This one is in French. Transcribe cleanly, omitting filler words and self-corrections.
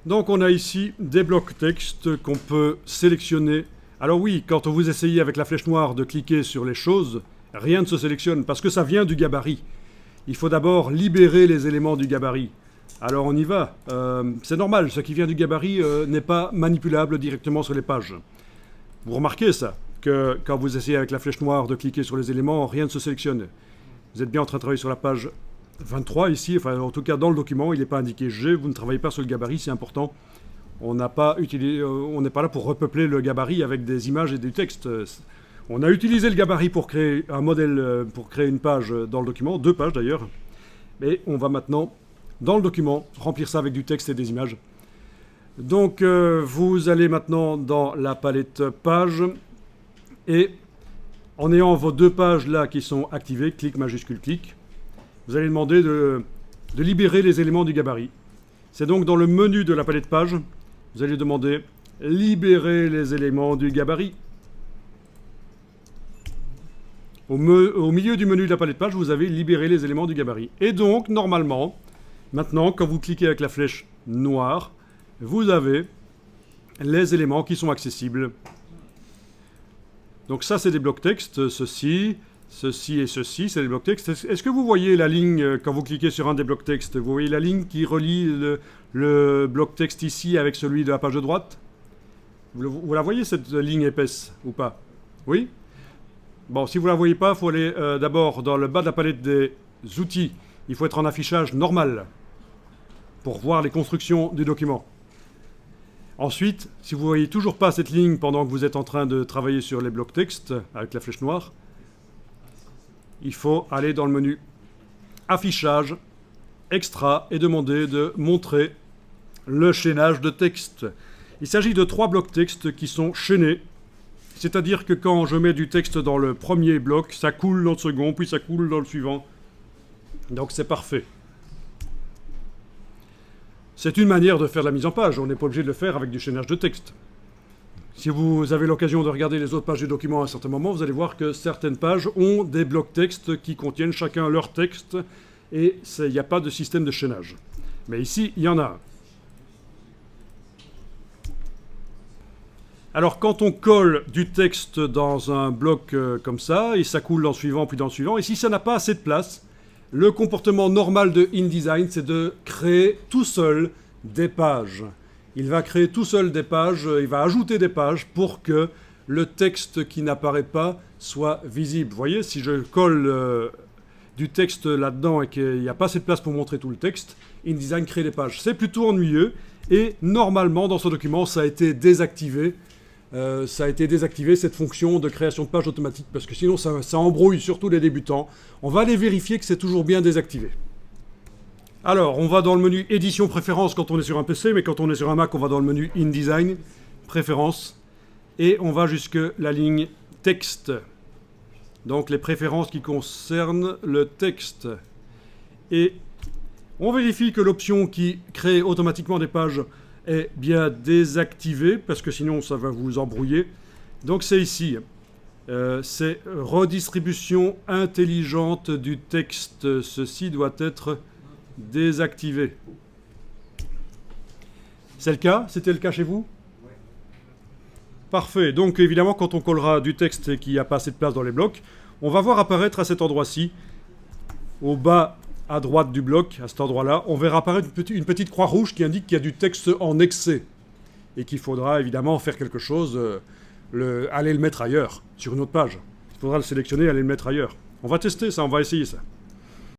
Donc on a ici des blocs texte qu'on peut sélectionner. Alors oui, quand vous essayez avec la flèche noire de cliquer sur les choses, rien ne se sélectionne parce que ça vient du gabarit. Il faut d'abord libérer les éléments du gabarit. Alors on y va. C'est normal, ce qui vient du gabarit n'est pas manipulable directement sur les pages. Vous remarquez ça, que quand vous essayez avec la flèche noire de cliquer sur les éléments, rien ne se sélectionne. Vous êtes bien en train de travailler sur la page 23 ici, enfin en tout cas dans le document, il n'est pas indiqué G, vous ne travaillez pas sur le gabarit, c'est important. On n'est pas là pour repeupler le gabarit avec des images et du texte. On a utilisé le gabarit pour créer un modèle, pour créer une page dans le document, 2 pages d'ailleurs. Mais on va maintenant, dans le document, remplir ça avec du texte et des images. Donc vous allez maintenant dans la palette page et en ayant vos 2 pages là qui sont activées, clic majuscule clic, vous allez demander de libérer les éléments du gabarit. C'est donc dans le menu de la palette page, vous allez demander libérer les éléments du gabarit. Au milieu du menu de la palette page, vous avez libéré les éléments du gabarit. Et donc, normalement, maintenant, quand vous cliquez avec la flèche noire, vous avez les éléments qui sont accessibles. Donc ça, c'est des blocs texte, ceci et ceci, c'est des blocs texte. Est-ce que vous voyez la ligne, quand vous cliquez sur un des blocs texte, vous voyez la ligne qui relie le bloc texte ici avec celui de la page de droite? Vous la voyez, cette ligne épaisse, ou pas? Oui? Bon, si vous ne la voyez pas, il faut aller d'abord dans le bas de la palette des outils. Il faut être en affichage normal pour voir les constructions du document. Ensuite, si vous ne voyez toujours pas cette ligne pendant que vous êtes en train de travailler sur les blocs texte avec la flèche noire, il faut aller dans le menu Affichage, Extra et demander de montrer le chaînage de texte. Il s'agit de 3 blocs texte qui sont chaînés. C'est-à-dire que quand je mets du texte dans le premier bloc, ça coule dans le second, puis ça coule dans le suivant. Donc c'est parfait. C'est une manière de faire de la mise en page. On n'est pas obligé de le faire avec du chaînage de texte. Si vous avez l'occasion de regarder les autres pages du document à un certain moment, vous allez voir que certaines pages ont des blocs texte qui contiennent chacun leur texte et il n'y a pas de système de chaînage. Mais ici, il y en a un. Alors quand on colle du texte dans un bloc comme ça, et ça coule dans le suivant, puis dans le suivant, et si ça n'a pas assez de place, le comportement normal de InDesign, c'est de créer tout seul des pages. Il va créer tout seul des pages, il va ajouter des pages pour que le texte qui n'apparaît pas soit visible. Vous voyez, si je colle du texte là-dedans et qu'il n'y a pas assez de place pour montrer tout le texte, InDesign crée des pages. C'est plutôt ennuyeux, et normalement, dans ce document, ça a été désactivé. Cette fonction de création de page automatique, parce que sinon ça embrouille surtout les débutants. On va aller vérifier que c'est toujours bien désactivé. Alors, on va dans le menu Édition Préférences quand on est sur un PC, mais quand on est sur un Mac, on va dans le menu InDesign, Préférences, et on va jusque la ligne Texte. Donc les préférences qui concernent le texte. Et on vérifie que l'option qui crée automatiquement des pages est bien désactivé, parce que sinon ça va vous embrouiller. Donc c'est ici. C'est redistribution intelligente du texte. Ceci doit être désactivé. C'est le cas? C'était le cas chez vous? Oui. Parfait. Donc évidemment, quand on collera du texte et qu'il n'y a pas assez de place dans les blocs, on va voir apparaître à cet endroit-ci, au bas à droite du bloc, à cet endroit-là, on verra apparaître une petite croix rouge qui indique qu'il y a du texte en excès et qu'il faudra évidemment faire quelque chose, aller le mettre ailleurs, sur une autre page. Il faudra le sélectionner et aller le mettre ailleurs. On va tester ça, on va essayer ça.